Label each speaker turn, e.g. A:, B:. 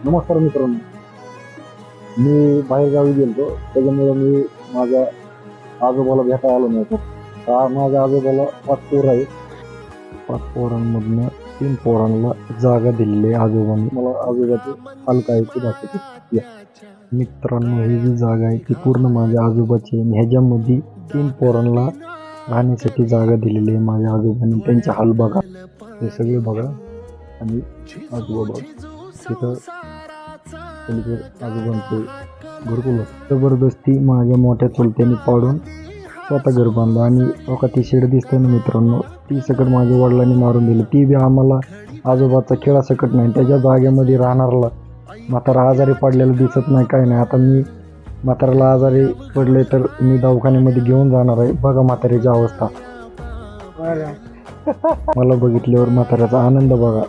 A: नमस्कार मित्रांनो, मी बाहेरगावी गेलो त्याच्यामुळे मी माझ्या आजोबाला भेटायला आलो नाही. तर माझ्या आजोबाला 5 पोरं आहेत. 5 पोरांमधनं 3 पोरांना जागा दिलेली आहे आजोबांनी. मला आजोबाची अलकाईची दाखवते. मित्रांनो, ही जी जागा आहे ती पूर्ण माझ्या आजोबाची आहे. ह्याच्यामध्ये 3 पोरांना राहण्यासाठी जागा दिलेली आहे माझ्या आजोबांनी. त्यांचे हाल बघा, हे सगळे बघा आणि आजोबा बघा. तिथं पलीकडे आजोबांचे घरकुल जबरदस्ती माझ्या मोठ्या चुलत्याने पाडून स्वतः घर बांधलं. आणि बघा ती शेड दिसते ना मित्रांनो, ती सकट माझ्या वडिलांनी मारून दिली. ती बी आम्हाला आजोबाचा खेळा सकट नाही. त्याच्या जागेमध्ये राहणारला म्हातारा आजारी पडलेला दिसत नाही, काय नाही. आता मी म्हाताऱ्याला आजारी पडले तर मी दवाखान्यामध्ये घेऊन जाणार आहे. बघा म्हाताऱ्याची अवस्था. मला बघितल्यावर म्हाताऱ्याचा आनंद बघा.